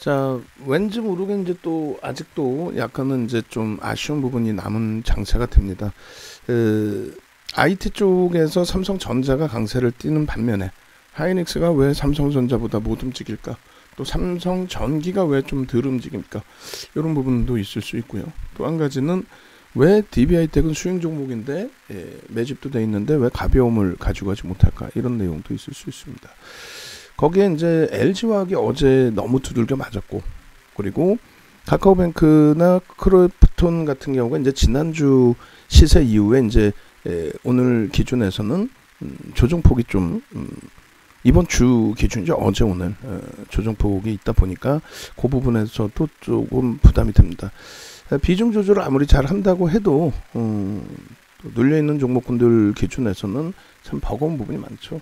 자, 왠지 모르게 이제 또 아직도 약간은 이제 좀 아쉬운 부분이 남은 장세가 됩니다. 그 IT 쪽에서 삼성전자가 강세를 띠는 반면에 하이닉스가 왜 삼성전자보다 못 움직일까? 또 삼성전기가 왜 좀 덜 움직입니까? 이런 부분도 있을 수 있고요. 또 한 가지는 왜 DB하이텍은 수익 종목인데 매집도 돼 있는데 왜 가벼움을 가지고 가지 못할까? 이런 내용도 있을 수 있습니다. 거기에 이제 LG화학이 어제 너무 두들겨 맞았고, 그리고 카카오뱅크나 크로프톤 같은 경우가 이제 지난주 시세 이후에 이제 오늘 기준에서는 조정폭이 좀 이번 주 기준이죠. 어제 오늘 조정폭이 있다 보니까 그 부분에서도 조금 부담이 됩니다. 비중 조절을 아무리 잘 한다고 해도 눌려있는 종목군들 기준에서는 참 버거운 부분이 많죠.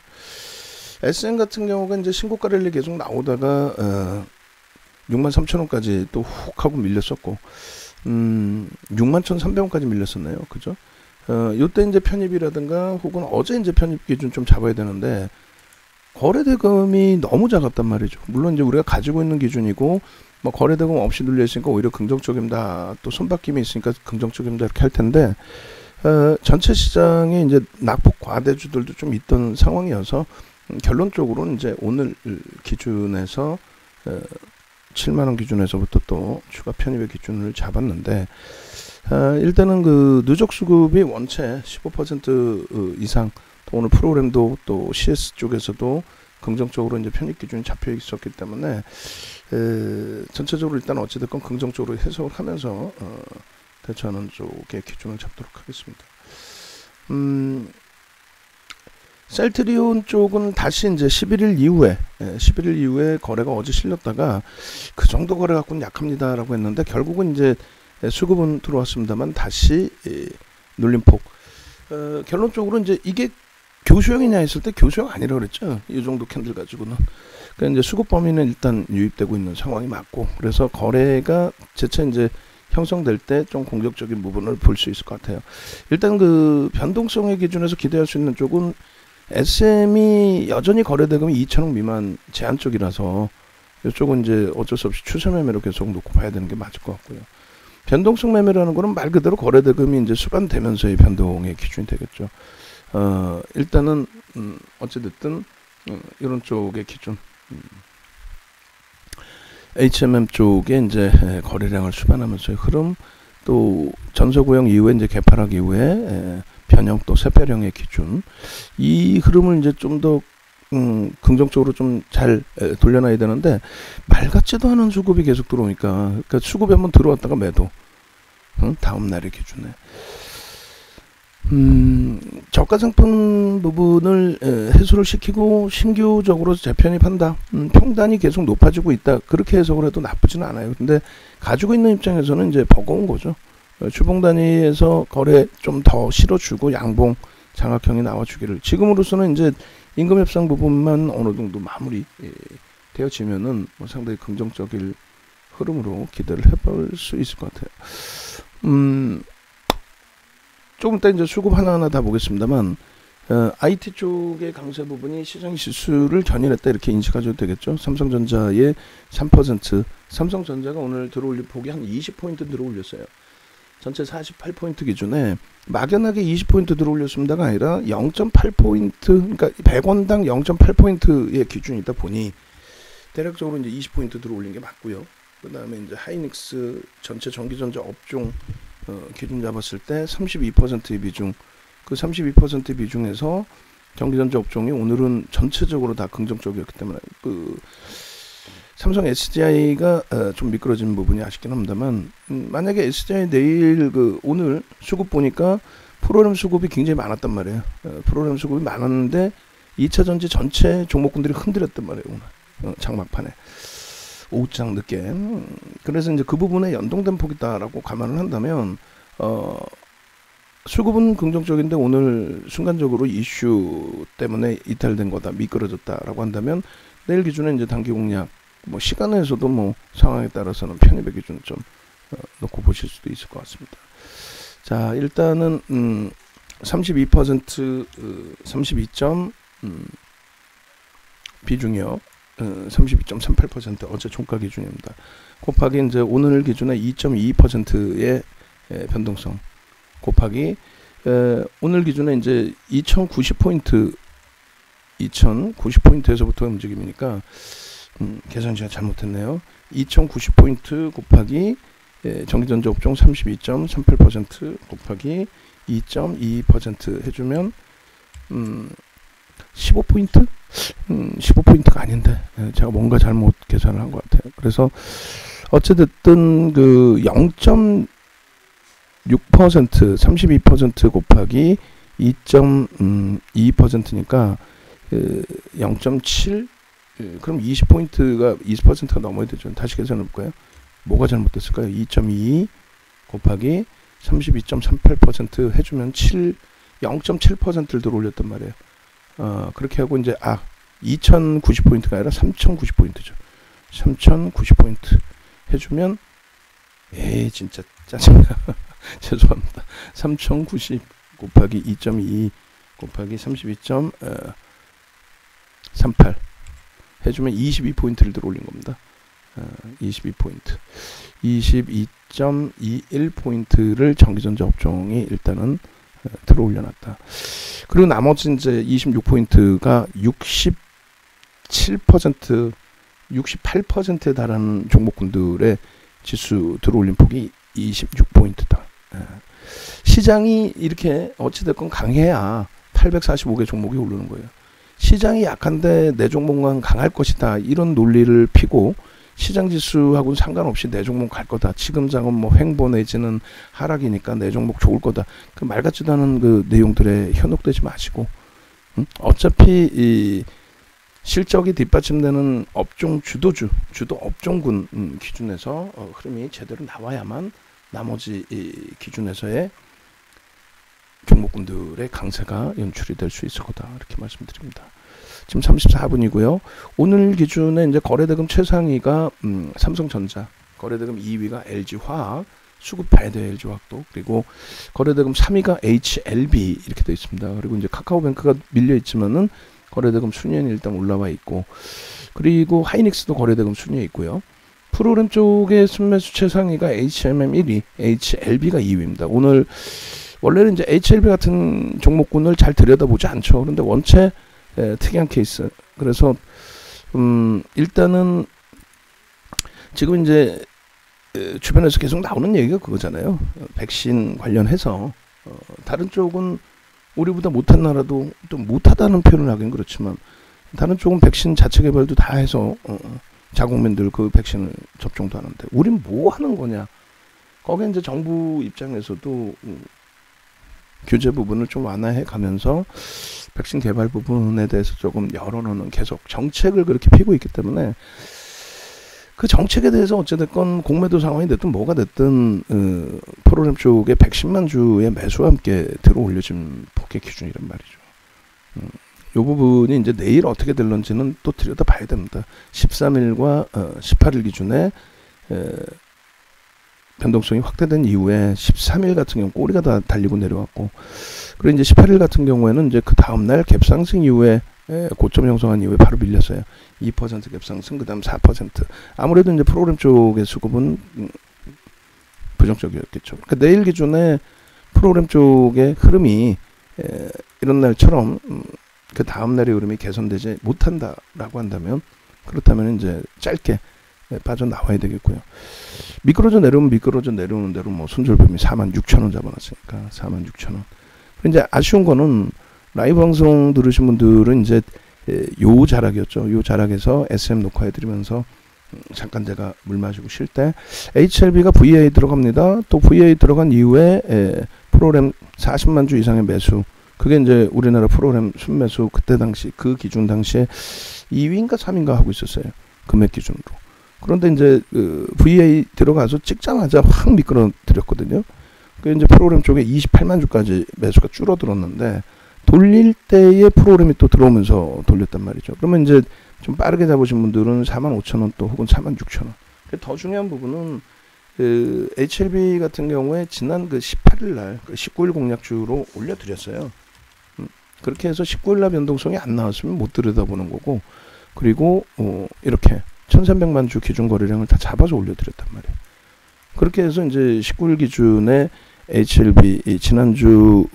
SM 같은 경우가 이제 신고가 랠리 계속 나오다가 63,000원까지 또 훅 하고 밀렸었고 61,300원까지 밀렸었네요. 그죠? 요때 이제 편입이라든가 혹은 어제 이제 편입 기준 좀 잡아야 되는데 거래대금이 너무 작았단 말이죠. 물론 이제 우리가 가지고 있는 기준이고 뭐 거래대금 없이 눌려 있으니까 오히려 긍정적입니다. 또 손바뀜이 있으니까 긍정적입니다. 이렇게 할 텐데 전체 시장에 이제 낙폭 과대주들도 좀 있던 상황이어서 결론적으로는 이제 오늘 기준에서 7만원 기준에서부터 또 추가 편입의 기준을 잡았는데 일단은 그 누적 수급이 원체 15% 이상 또 오늘 프로그램도 또 CS 쪽에서도 긍정적으로 이제 편입 기준이 잡혀 있었기 때문에 전체적으로 일단 어찌됐건 긍정적으로 해석을 하면서 대처하는 쪽의 기준을 잡도록 하겠습니다. 셀트리온 쪽은 다시 이제 11일 이후에 거래가 어제 실렸다가 그 정도 거래 갖고는 약합니다라고 했는데 결국은 이제 수급은 들어왔습니다만 다시 눌림폭. 결론적으로 이제 이게 교수형이냐 했을 때 교수형 아니라고 그랬죠. 이 정도 캔들 가지고는. 그러니까 이제 수급 범위는 일단 유입되고 있는 상황이 맞고, 그래서 거래가 재차 이제 형성될 때 좀 공격적인 부분을 볼 수 있을 것 같아요. 일단 그 변동성의 기준에서 기대할 수 있는 쪽은 SM이 여전히 거래대금이 2천억 미만 제한 쪽이라서 이쪽은 이제 어쩔 수 없이 추세 매매로 계속 놓고 봐야 되는 게 맞을 것 같고요. 변동성 매매라는 거는 말 그대로 거래대금이 이제 수반되면서의 변동의 기준이 되겠죠. 일단은 어찌됐든 이런 쪽의 기준, HMM 쪽에 이제 거래량을 수반하면서의 흐름, 또 전서구형 이후에 이제 개파락 이후에 변형 또 세배령의 기준, 이 흐름을 이제 좀 더 긍정적으로 좀 잘 돌려놔야 되는데 말 같지도 않은 수급이 계속 들어오니까, 그러니까 수급이 한번 들어왔다가 매도, 다음 날의 기준에 저가 상품 부분을 해소를 시키고 신규적으로 재편입한다. 평단이 계속 높아지고 있다. 그렇게 해석을 해도 나쁘지는 않아요. 근데 가지고 있는 입장에서는 이제 버거운 거죠. 주봉 단위에서 거래 좀 더 실어주고 양봉 장악형이 나와주기를. 지금으로서는 이제 임금 협상 부분만 어느 정도 마무리 되어지면은 뭐 상당히 긍정적인 흐름으로 기대를 해볼 수 있을 것 같아요. 조금 이따 이제 수급 하나하나 다 보겠습니다만, IT 쪽의 강세 부분이 시장 지수를 견인했다 이렇게 인식하셔도 되겠죠. 삼성전자의 3%, 삼성전자가 오늘 들어올린 폭이 한 20포인트 들어올렸어요. 전체 48포인트 기준에 막연하게 20포인트 들어올렸습니다가 아니라 0.8포인트, 그러니까 100원당 0.8포인트의 기준이다 보니 대략적으로 이제 20포인트 들어올린 게 맞고요. 그 다음에 이제 하이닉스 전체 전기전자 업종 기준 잡았을 때 32%의 비중, 그 32%의 비중에서 전기전자 업종이 오늘은 전체적으로 다 긍정적이었기 때문에 그 삼성 SDI가 좀 미끄러진 부분이 아쉽긴 합니다만, 만약에 SDI 내일 그 오늘 수급 보니까 프로그램 수급이 굉장히 많았단 말이에요. 프로그램 수급이 많았는데 2차전지 전체 종목군들이 흔들렸단 말이에요. 오늘 장막판에 오후장 늦게. 그래서 이제 그 부분에 연동된 폭이다라고 감안을 한다면 수급은 긍정적인데 오늘 순간적으로 이슈 때문에 이탈된 거다, 미끄러졌다라고 한다면 내일 기준에 이제 단기 공략, 뭐 시간에서도 뭐 상황에 따라서는 편입의 기준 좀 놓고 보실 수도 있을 것 같습니다. 자, 일단은 32% 32점 비중이요. 32.38% 어제 종가 기준입니다. 곱하기 이제 오늘 기준에 2.22%의 변동성 곱하기 오늘 기준에 이제 2090포인트에서부터 움직임이니까 계산 제가 잘못했네요. 2090포인트 곱하기 전기전자 업종 32.38% 곱하기 2.22% 해주면 15포인트? 15포인트가 아닌데 제가 뭔가 잘못 계산을 한 것 같아요. 그래서 어찌됐든 그 0.6% 32% 곱하기 2.2%니까 0.7 그럼 20포인트가 20%가 넘어야 되죠. 다시 계산해 볼까요? 뭐가 잘못됐을까요? 2.2 곱하기 32.38% 해주면 0.7%를 들어올렸단 말이에요. 그렇게 하고 이제 2090포인트가 아니라 3090포인트죠. 3090포인트 해주면 진짜 짜증나. 죄송합니다. 3090 곱하기 2.2 곱하기 32.38 해주면 22포인트를 들어올린 겁니다. 22포인트 22.21포인트를 전기전자 업종이 일단은 들어올려놨다. 그리고 나머지 이제 26포인트가 67% 68%에 달하는 종목군들의 지수 들어올린 폭이 26포인트다. 시장이 이렇게 어찌됐건 강해야 845개 종목이 오르는 거예요. 시장이 약한데 내 종목만 강할 것이다. 이런 논리를 피고 시장 지수하고는 상관없이 내 종목 갈 거다. 지금 장은 뭐 횡보 내지는 하락이니까 내 종목 좋을 거다. 그 말 같지도 않은 그 내용들에 현혹되지 마시고 어차피 이 실적이 뒷받침되는 업종 주도 업종군 기준에서 흐름이 제대로 나와야만 나머지 이 기준에서의 종목군들의 강세가 연출이 될 수 있을 거다. 이렇게 말씀드립니다. 지금 34분이고요. 오늘 기준에 이제 거래대금 최상위가 삼성전자, 거래대금 2위가 LG화학, 수급 봐야 돼요. LG화학도. 그리고 거래대금 3위가 HLB 이렇게 되어 있습니다. 그리고 이제 카카오뱅크가 밀려 있지만은 거래대금 순위에 일단 올라와 있고, 그리고 하이닉스도 거래대금 순위에 있고요. 프로그램 쪽의 순매수 최상위가 HMM 1위, HLB가 2위입니다. 오늘 원래는 이제 HLB 같은 종목군을 잘 들여다보지 않죠. 그런데 원체 특이한 케이스. 그래서 일단은 지금 이제 주변에서 계속 나오는 얘기가 그거잖아요. 백신 관련해서 다른 쪽은 우리보다 못한 나라도 또 못하다는 표현을 하긴 그렇지만 다른 쪽은 백신 자체 개발도 다 해서 자국민들 그 백신을 접종도 하는데 우린 뭐 하는 거냐. 거기에 이제 정부 입장에서도 규제 부분을 좀 완화해 가면서 백신 개발 부분에 대해서 조금 여론은 계속 정책을 그렇게 피고 있기 때문에 그 정책에 대해서 어찌됐건 공매도 상황이 됐든 뭐가 됐든 프로그램 쪽에 110만 주의 매수와 함께 들어올려진 폭의 기준이란 말이죠. 이 부분이 이제 내일 어떻게 될런지는 또 들여다봐야 됩니다. 13일과 18일 기준에 변동성이 확대된 이후에 13일 같은 경우 꼬리가 다 달리고 내려왔고, 그리고 이제 18일 같은 경우에는 이제 그 다음날 갭상승 이후에 고점 형성한 이후에 바로 밀렸어요. 2% 갭상승, 그 다음 4%. 아무래도 이제 프로그램 쪽의 수급은 부정적이었겠죠. 그러니까 내일 기준에 프로그램 쪽의 흐름이 이런 날처럼 그 다음날의 흐름이 개선되지 못한다라고 한다면, 그렇다면 이제 짧게 빠져나와야 되겠고요. 미끄러져 내려오는 대로 뭐 손절범위 46,000원 잡아놨으니까 46,000원. 이제 아쉬운 거는 라이브 방송 들으신 분들은 이제 요 자락이었죠. 요 자락에서 SM 녹화해드리면서 잠깐 제가 물 마시고 쉴 때 HLB가 VA 들어갑니다. 또 VA 들어간 이후에 프로그램 40만 주 이상의 매수. 그게 이제 우리나라 프로그램 순매수 그때 당시 그 기준 당시에 2위인가 3위인가 하고 있었어요. 금액 기준으로. 그런데 이제 VA 들어가서 찍자마자 확 미끄러뜨렸거든요. 그 이제 프로그램 쪽에 28만 주까지 매수가 줄어들었는데 돌릴 때에 프로그램이 또 들어오면서 돌렸단 말이죠. 그러면 이제 좀 빠르게 잡으신 분들은 45,000원 또 혹은 46,000원. 더 중요한 부분은 그 HLB 같은 경우에 지난 그 18일 날, 그 19일 공략주로 올려드렸어요. 그렇게 해서 19일 날 변동성이 안 나왔으면 못 들여다보는 거고, 그리고 이렇게 1300만 주 기준 거래량을 다 잡아서 올려드렸단 말이에요. 그렇게 해서 이제 19일 기준에 HLB 지난주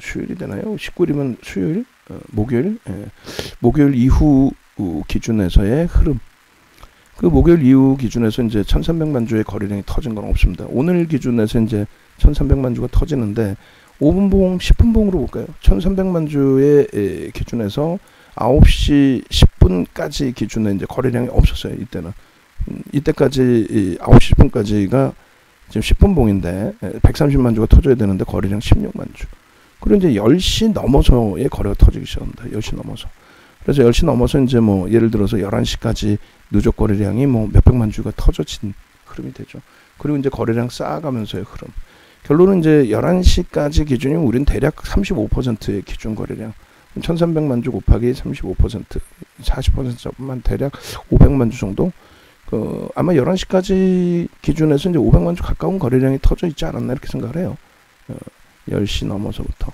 수요일이 되나요? 19일이면 수요일? 목요일? 목요일 이후 기준에서의 흐름. 그 목요일 이후 기준에서 이제 1300만 주의 거래량이 터진 건 없습니다. 오늘 기준에서 이제 1300만 주가 터지는데 5분봉, 10분봉으로 볼까요? 1300만 주의 기준에서 9시 10분까지 기준에 이제 거래량이 없었어요. 이때는. 이때까지 9시 10분까지가 지금 10분봉인데 130만 주가 터져야 되는데 거래량 16만 주. 그리고 이제 10시 넘어서의 거래가 터지기 시작합니다. 10시 넘어서. 그래서 10시 넘어서 이제 뭐 예를 들어서 11시까지 누적 거래량이 뭐 몇백만 주가 터져진 흐름이 되죠. 그리고 이제 거래량 쌓아가면서의 흐름. 결론은 이제 11시까지 기준이면 우린 대략 35%의 기준 거래량. 1300만 주 곱하기 35%, 40%만 대략 500만 주 정도? 아마 11시까지 기준에서 이제 500만 주 가까운 거래량이 터져 있지 않았나 이렇게 생각을 해요. 10시 넘어서부터.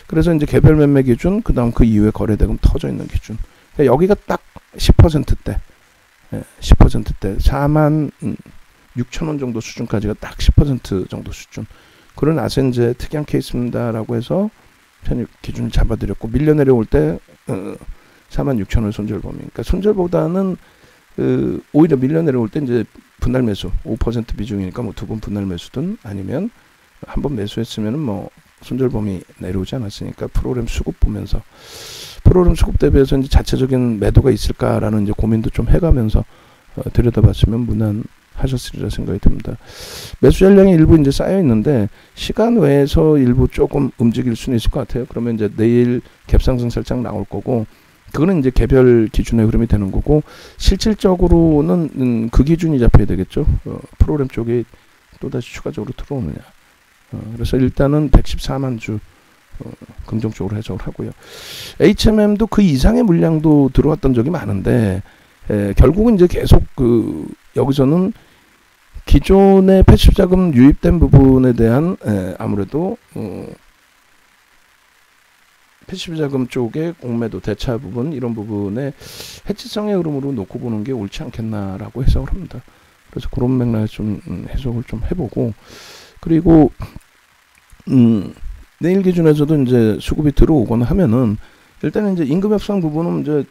그래서 이제 개별 매매 기준, 그 다음 그 이후에 거래대금 터져 있는 기준. 그러니까 여기가 딱 10%대. 10%대. 4만 6천 원 정도 수준까지가 딱 10% 정도 수준. 그런 나서 이제 특이한 케이스입니다라고 해서 편입 기준을 잡아드렸고, 밀려 내려올 때 4만 6천 원 손절 범위. 그러니까 손절보다는 오히려 밀려 내려올 때 이제 분할 매수 5% 비중이니까 뭐 두 번 분할 매수든 아니면 한 번 매수했으면은 뭐 손절 범위 내려오지 않았으니까 프로그램 수급 보면서 프로그램 수급 대비해서 이제 자체적인 매도가 있을까라는 이제 고민도 좀 해가면서 들여다봤으면 무난하셨으리라 생각이 듭니다. 매수 전량이 일부 이제 쌓여 있는데 시간 외에서 일부 조금 움직일 수는 있을 것 같아요. 그러면 이제 내일 갭상승 살짝 나올 거고. 그거는 이제 개별 기준의 흐름이 되는 거고, 실질적으로는 그 기준이 잡혀야 되겠죠. 프로그램 쪽에 또다시 추가적으로 들어오느냐. 그래서 일단은 114만 주 긍정적으로 해석을 하고요. HMM도 그 이상의 물량도 들어왔던 적이 많은데 결국은 이제 계속 여기서는 기존의 패시브 자금 유입된 부분에 대한 아무래도 패시브 자금 쪽의 공매도 대차 부분 이런 부분에 해치성의 흐름으로 놓고 보는 게 옳지 않겠나라고 해석을 합니다. 그래서 그런 맥락에 좀 해석을 좀 해보고, 그리고 내일 기준에서도 이제 수급이 들어오거나 하면은 일단은 이제 임금 협상 부분은 이제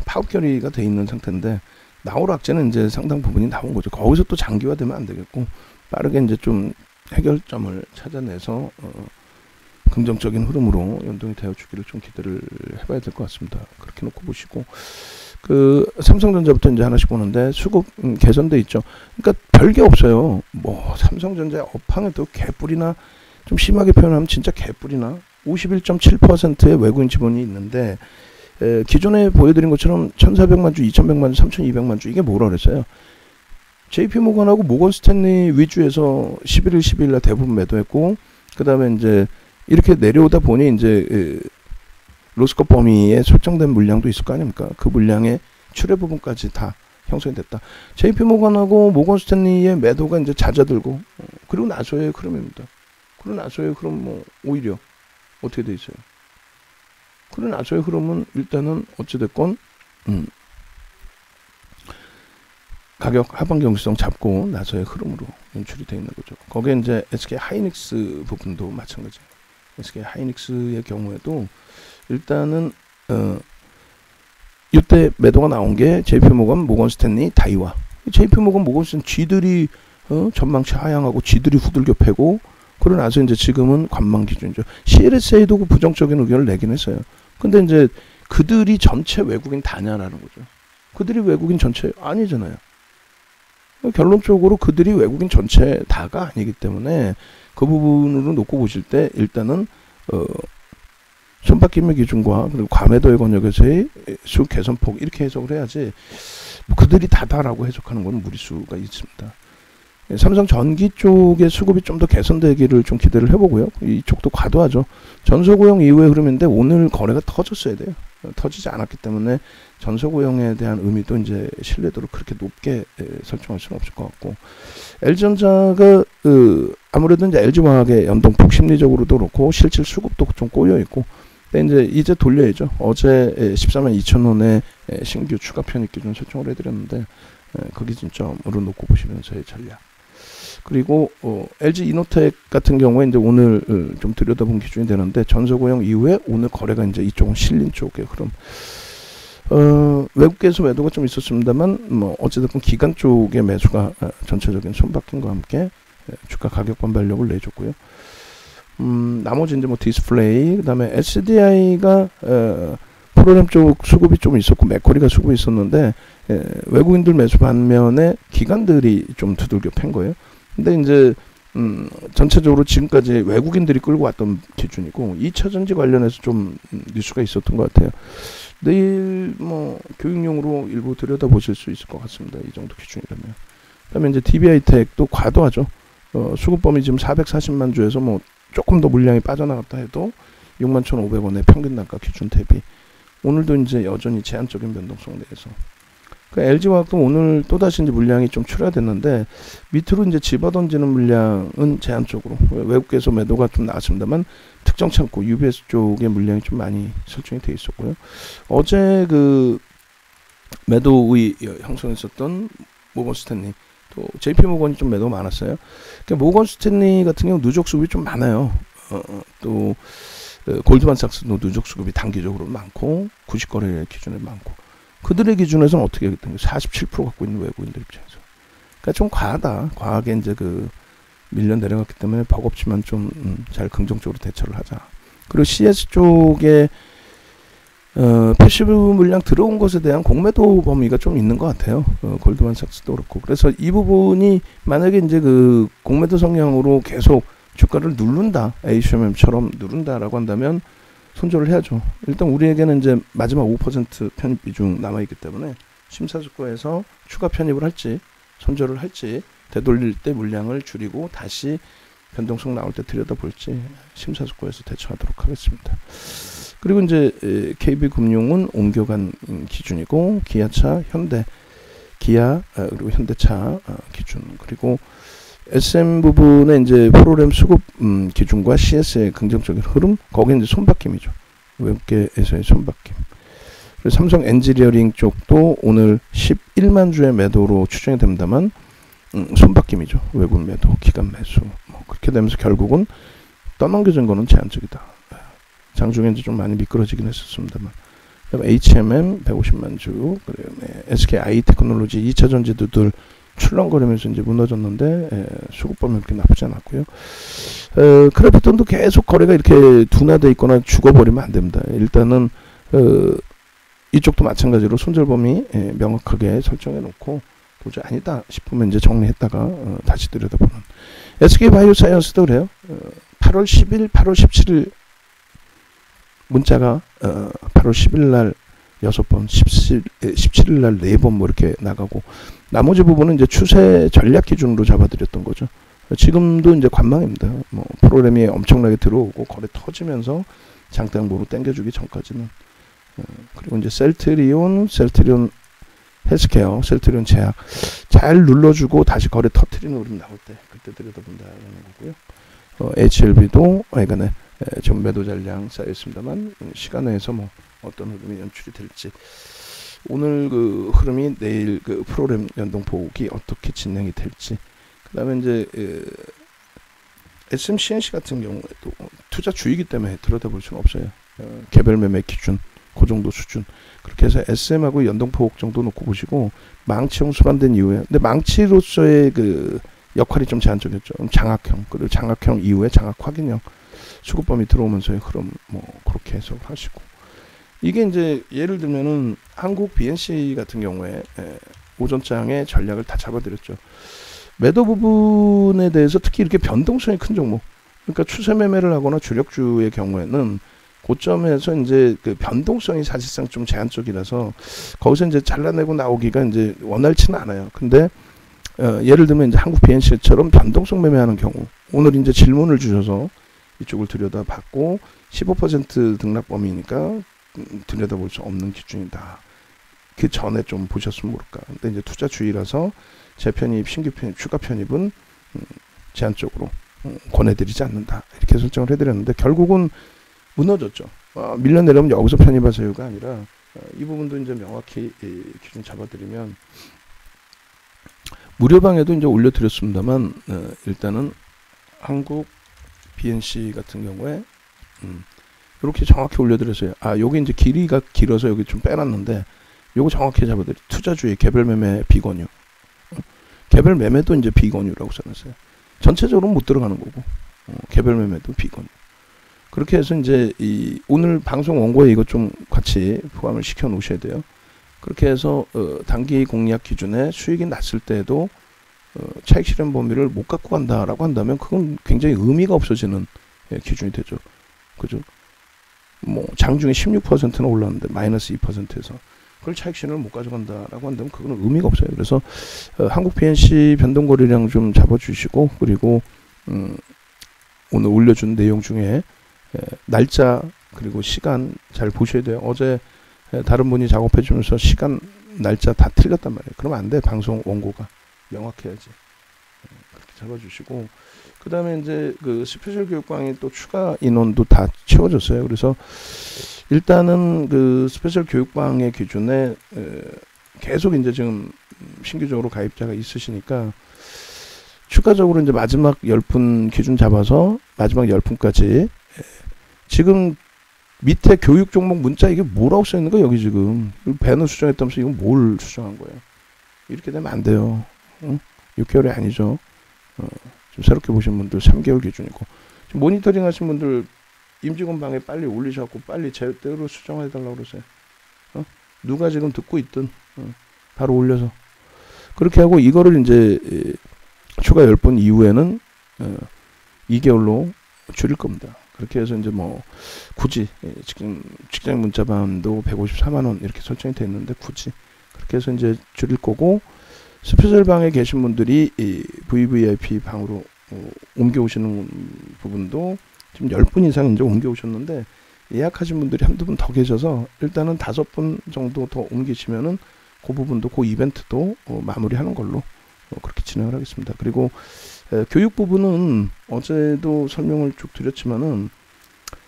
파업 결의가 돼 있는 상태인데 나올 악재는 이제 상당 부분이 나온 거죠. 거기서 또 장기화되면 안 되겠고 빠르게 이제 좀 해결점을 찾아내서 긍정적인 흐름으로 연동이 되어 주기를 좀 기대를 해봐야 될 것 같습니다. 그렇게 놓고 보시고, 삼성전자부터 이제 하나씩 보는데 수급 개선돼 있죠. 그러니까 별게 없어요. 뭐 삼성전자 업황에 또 개뿔이나 좀 심하게 표현하면 진짜 개뿔이나 51.7%의 외국인 지분이 있는데 기존에 보여드린 것처럼 1,400만 주, 2,100만 주, 3,200만 주 이게 뭐라 그랬어요? JP모건하고 모건 스탠리 위주에서 11일, 12일 날 대부분 매도했고, 그 다음에 이제 이렇게 내려오다 보니 이제 로스컵 범위에 설정된 물량도 있을 거 아닙니까? 그 물량의 출회 부분까지 다 형성이 됐다. JP모건하고 모건 스탠리의 매도가 이제 잦아들고, 그리고 나서의 흐름입니다. 그리고 나서의 흐름 뭐 오히려 어떻게 돼 있어요? 그리고 나서의 흐름은 일단은 어찌됐건 가격 하방 경직성 잡고 나서의 흐름으로 연출이 되어 있는 거죠. 거기에 이제 SK 하이닉스 부분도 마찬가지예요. SK 하이닉스의 경우에도 일단은 이때 매도가 나온 게 JP모건, 모건 스탠리, 다이와. JP모건, 모건 스탠리 쥐들이 전망치 하향하고 쥐들이 후들겨 패고, 그러고 나서 이제 지금은 관망 기준이죠. CLSA도 그 부정적인 의견을 내긴 했어요. 근데 이제 그들이 전체 외국인 다냐라는 거죠. 그들이 외국인 전체 아니잖아요. 결론적으로 그들이 외국인 전체 다가 아니기 때문에 그 부분으로 놓고 보실 때 일단은 손바뀜의 기준과 그리고 과매도의 권역에서의 수급 개선폭 이렇게 해석을 해야지 뭐 그들이 다다라고 해석하는 건 무리수가 있습니다. 삼성 전기 쪽의 수급이 좀 더 개선되기를 좀 기대를 해보고요. 이쪽도 과도하죠. 전소고용 이후의 흐름인데 오늘 거래가 터졌어야 돼요. 터지지 않았기 때문에 전소고용에 대한 의미도 이제 신뢰도를 그렇게 높게 설정할 수는 없을 것 같고, LG전자가 아무래도 이제 LG화학의 연동폭 심리적으로도 그렇고 실질 수급도 좀 꼬여 있고, 근데 이제 돌려야죠. 어제 14만 2천 원에 신규 추가 편입 기준 설정을 해드렸는데 거기 진점으로 놓고 보시면서의 전략. 그리고 LG 이노텍 같은 경우에 이제 오늘 좀 들여다본 기준이 되는데 전서고용 이후에 오늘 거래가 이제 이쪽은 실린 쪽의 흐름. 외국계에서 매도가 좀 있었습니다만 뭐 어찌됐건 기관 쪽의 매수가 전체적인 손바뀜과 함께 주가 가격 반발력을 내줬고요. 나머지 이제 뭐 디스플레이, 그다음에 SDI가 프로그램 쪽 수급이 좀 있었고 맥쿼리가 수급이 있었는데 외국인들 매수 반면에 기관들이 좀 두들겨 팬 거예요. 근데 이제 전체적으로 지금까지 외국인들이 끌고 왔던 기준이고 2차 전지 관련해서 좀 뉴스가 있었던 것 같아요. 내일 뭐 교육용으로 일부 들여다보실 수 있을 것 같습니다. 이 정도 기준이라면. 그다음에 이제 DBI텍도 과도하죠. 수급범위 지금 440만 주에서 뭐 조금 더 물량이 빠져나갔다 해도 61,500원의 평균 단가 기준 대비 오늘도 이제 여전히 제한적인 변동성 내에서 그러니까 LG화학도 오늘 또다시 이제 물량이 좀 출하됐는데 밑으로 이제 집어던지는 물량은 제한적으로 외국에서 매도가 좀 나왔습니다만 특정 창고 UBS 쪽에 물량이 좀 많이 설정이 돼 있었고요. 어제 그 매도의 형성했었던 모건 스탠리 또 JP 모건이 좀 매도가 많았어요. 그러니까 모건 스탠리 같은 경우 누적 수급이 좀 많아요. 또 골드만삭스도 누적 수급이 단기적으로 많고 90거래 기준에 많고 그들의 기준에서는 어떻게 됐든 47% 갖고 있는 외국인들 입장에서 그러니까 좀 과하다. 과하게 이제 그 밀려 내려갔기 때문에 버겁지만 좀 잘 긍정적으로 대처를 하자. 그리고 CS 쪽에 패시브 물량 들어온 것에 대한 공매도 범위가 좀 있는 것 같아요. 골드만삭스도 그렇고. 그래서 이 부분이 만약에 이제 그 공매도 성향으로 계속 주가를 누른다, HMM처럼 누른다라고 한다면 손절을 해야죠. 일단 우리에게는 이제 마지막 5% 편입 비중 남아있기 때문에 심사숙고해서 추가 편입을 할지 손절을 할지 되돌릴 때 물량을 줄이고 다시 변동성 나올 때 들여다볼지 심사숙고해서 대처하도록 하겠습니다. 그리고 이제 KB금융은 옮겨간 기준이고 기아차, 현대, 기아 그리고 현대차 기준 그리고 SM 부분에 이제 프로그램 수급 기준과 CS의 긍정적인 흐름 거기는 이제 손바뀜이죠. 외국계에서의 손바뀜. 그리고 삼성 엔지니어링 쪽도 오늘 11만 주의 매도로 추정이 됩니다만 손바뀜이죠. 외국 매도, 기관 매수 뭐 그렇게 되면서 결국은 떠넘겨진 거는 제한적이다. 장중에 이제 좀 많이 미끄러지긴 했었습니다만. 그다음에 HMM 150만 주, 그다음에 SK 아이테크놀로지 2차 전지들 출렁거리면서 이제 무너졌는데 수급범위 그렇게 나쁘지 않았고요. 크래프톤도 계속 거래가 이렇게 둔화돼 있거나 죽어버리면 안 됩니다. 일단은 이쪽도 마찬가지로 손절 범위 명확하게 설정해 놓고 도저히 아니다 싶으면 이제 정리했다가 다시 들여다보는. SK 바이오사이언스도 그래요. 8월 10일, 8월 17일 문자가 8월 10일 날 6번, 17일 날 4번 뭐 이렇게 나가고 나머지 부분은 이제 추세 전략 기준으로 잡아드렸던 거죠. 지금도 이제 관망입니다. 뭐 프로그램이 엄청나게 들어오고 거래 터지면서 장대항보로 당겨주기 전까지는 그리고 이제 셀트리온 헬스케어, 셀트리온 제약 잘 눌러주고 다시 거래 터트리는 흐름 나올 때 그때 들여다본다는 거고요. HLB도 예전에 좀 매도 잔량 쌓였습니다만 시간 내에서 뭐 어떤 흐름이 연출이 될지 오늘 그 흐름이 내일 그 프로그램 연동폭이 어떻게 진행이 될지 그다음에 이제 SMCNC 같은 경우에도 투자 주이기 때문에 들여다볼 수는 없어요. 개별 매매 기준 그 정도 수준 그렇게 해서 SM하고 연동폭 정도 놓고 보시고 망치형 수반된 이후에 근데 망치로서의 그 역할이 좀 제한적이었죠. 장악형 그리고 장악형 이후에 장악 확인형 수급범위 들어오면서의 흐름 뭐 그렇게 해석을 하시고 이게 이제 예를 들면은 한국 BNC 같은 경우에 오전장의 전략을 다 잡아드렸죠. 매도 부분에 대해서 특히 이렇게 변동성이 큰 종목 그러니까 추세 매매를 하거나 주력주의 경우에는 고점에서 이제 그 변동성이 사실상 좀 제한적이라서 거기서 이제 잘라내고 나오기가 이제 원활치는 않아요. 근데 예를 들면 이제 한국 BNC처럼 변동성 매매하는 경우 오늘 이제 질문을 주셔서 이쪽을 들여다봤고 15% 등락 범위니까 들여다볼 수 없는 기준이다. 그 전에 좀 보셨으면 모를까. 근데 이제 투자 주의라서 재편입, 신규 편입, 추가 편입은 제한적으로 권해드리지 않는다. 이렇게 설정을 해드렸는데 결국은 무너졌죠. 밀려 내려오면 여기서 편입하세요가 아니라 이 부분도 이제 명확히 기준 잡아드리면 무료방에도 이제 올려드렸습니다만 일단은 한국 BNC 같은 경우에 이렇게 정확히 올려드렸어요. 요게 이제 길이가 길어서 여기 좀 빼놨는데 요거 정확히 잡아드려. 투자주의 개별 매매 비권유. 개별 매매도 이제 비권유라고 써놨어요. 전체적으로 못 들어가는 거고 개별 매매도 비권유. 그렇게 해서 이제 이 오늘 방송 원고에 이거 좀 같이 포함을 시켜 놓으셔야 돼요. 그렇게 해서 단기 공략 기준에 수익이 났을 때도 차익 실현 범위를 못 갖고 간다라고 한다면 그건 굉장히 의미가 없어지는 기준이 되죠. 그죠? 뭐 장중에 16%는 올랐는데 마이너스 2%에서 그걸 차익 실현을 못 가져간다라고 한다면 그거는 의미가 없어요. 그래서 한국 BNC 변동거래량 좀 잡아주시고 그리고 오늘 올려준 내용 중에 날짜 그리고 시간 잘 보셔야 돼요. 어제 다른 분이 작업해 주면서 시간 날짜 다 틀렸단 말이에요. 그러면 안 돼. 방송 원고가 명확해야지. 그렇게 잡아주시고 그 다음에 이제 그 스페셜 교육방이 또 추가 인원도 다 채워졌어요. 그래서 일단은 그 스페셜 교육방의 기준에 계속 이제 지금 신규적으로 가입자가 있으시니까 추가적으로 이제 마지막 10분 기준 잡아서 마지막 10분까지 지금 밑에 교육 종목 문자 이게 뭐라고 써 있는 거야 여기 지금 배너 수정했다면서 이건 뭘 수정한 거예요? 이렇게 되면 안 돼요. 6개월이 아니죠. 좀 새롭게 보신 분들 3개월 기준이고 지금 모니터링 하신 분들 임직원 방에 빨리 올리셔갖고 빨리 제대로 수정해달라고 그러세요. 누가 지금 듣고 있든 바로 올려서 그렇게 하고 이거를 이제 추가 10분 이후에는 2개월로 줄일 겁니다. 그렇게 해서 이제 뭐 굳이 지금 직장 문자반도 154만 원 이렇게 설정이 돼 있는데 굳이 그렇게 해서 이제 줄일 거고 스페셜 방에 계신 분들이 이 VVIP 방으로 옮겨오시는 부분도 지금 10분 이상 이제 옮겨오셨는데 예약하신 분들이 한두 분 더 계셔서 일단은 5분 정도 더 옮기시면은 그 부분도 그 이벤트도 마무리하는 걸로 그렇게 진행을 하겠습니다. 그리고 교육 부분은 어제도 설명을 쭉 드렸지만은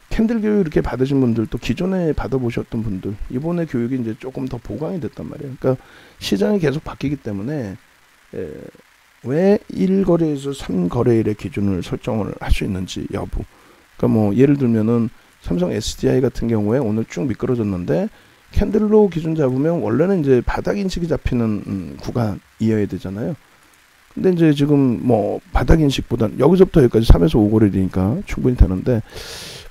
캔들 교육 이렇게 받으신 분들 또 기존에 받아보셨던 분들 이번에 교육이 이제 조금 더 보강이 됐단 말이에요. 그러니까 시장이 계속 바뀌기 때문에 왜 1거래에서 3거래일의 기준을 설정을 할 수 있는지 여부. 그러니까 뭐 예를 들면은 삼성 SDI 같은 경우에 오늘 쭉 미끄러졌는데 캔들로 기준 잡으면 원래는 이제 바닥 인식이 잡히는 구간이어야 되잖아요. 근데 이제 지금 뭐 바닥 인식보다 여기서부터 여기까지 3에서 5거래니까 충분히 되는데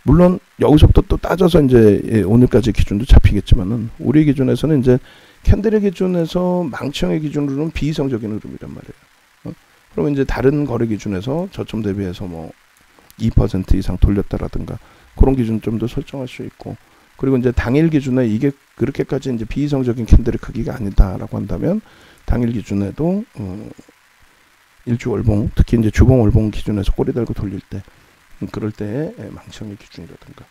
물론 여기서부터 또 따져서 이제 오늘까지 기준도 잡히겠지만은 우리 기준에서는 이제 캔들의 기준에서 망치형의 기준으로는 비이성적인 흐름이란 말이에요. 그러면 이제 다른 거래 기준에서 저점 대비해서 뭐 2% 이상 돌렸다라든가 그런 기준점도 설정할 수 있고 그리고 이제 당일 기준에 이게 그렇게까지 이제 비이성적인 캔들의 크기가 아니다라고 한다면 당일 기준에도 일주 월봉 특히 이제 주봉 월봉 기준에서 꼬리 달고 돌릴 때 그럴 때의 망치형의 기준이라든가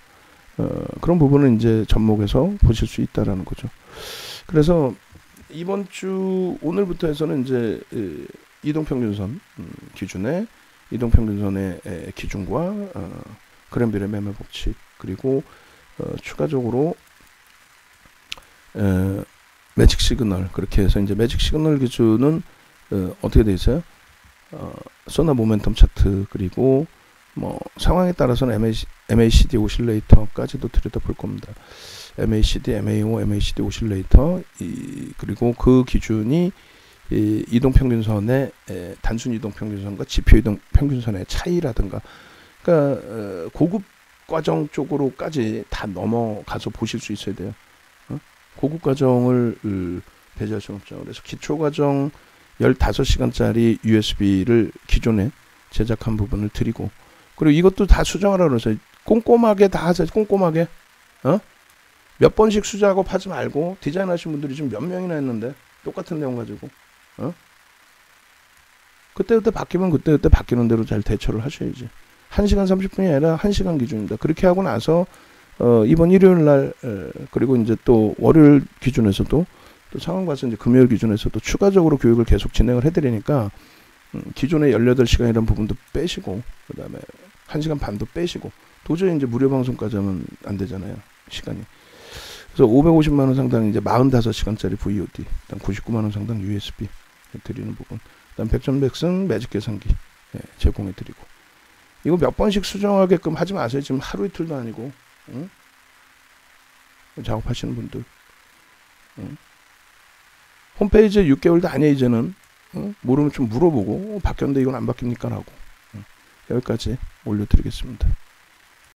그런 부분은 이제 접목해서 보실 수 있다라는 거죠. 그래서 이번 주 오늘부터 해서는 이제 이동평균선 기준에 이동평균선의 기준과 그램빌의 매매 법칙 그리고 추가적으로 매직 시그널 그렇게 해서 이제 매직 시그널 기준은 어떻게 돼 있어요? 소나 모멘텀 차트 그리고 뭐 상황에 따라서는 MACD 오실레이터까지도 들여다볼 겁니다. MACD, MAO, MACD 오실레이터 그리고 그 기준이 이동평균선의 단순 이동평균선과 지표 이동평균선의 차이라든가 그러니까 고급 과정 쪽으로까지 다 넘어가서 보실 수 있어야 돼요. 고급 과정을 배제할 수는 없죠. 그래서 기초 과정 15시간짜리 USB를 기존에 제작한 부분을 드리고 그리고 이것도 다 수정하라 그래서 꼼꼼하게 다 하세요. 꼼꼼하게 몇 번씩 수작업 하지 말고 디자인 하신 분들이 지금 몇 명이나 했는데 똑같은 내용 가지고 그때그때 바뀌면 그때그때 바뀌는 대로 잘 대처를 하셔야지. 1시간 30분이 아니라 1시간 기준입니다. 그렇게 하고 나서 이번 일요일 날 그리고 이제 또 월요일 기준에서도 또 상황 봐서 이제 금요일 기준에서도 추가적으로 교육을 계속 진행을 해드리니까 기존의 18시간이라는 부분도 빼시고 그 다음에 1시간 반도 빼시고 도저히 이제 무료 방송까지 하면 안 되잖아요. 시간이. 그래서 550만 원 상당 이제 45시간짜리 VOD, 일단 99만 원 상당 USB 드리는 부분, 일단 백전백승 매직 계산기 제공해 드리고, 이거 몇 번씩 수정하게끔 하지 마세요. 지금 하루 이틀도 아니고, 응? 작업하시는 분들, 응? 홈페이지에 6개월도 아니야 이제는. 응? 모르면 좀 물어보고 바뀌었는데 이건 안 바뀝니까 라고. 응? 여기까지 올려드리겠습니다.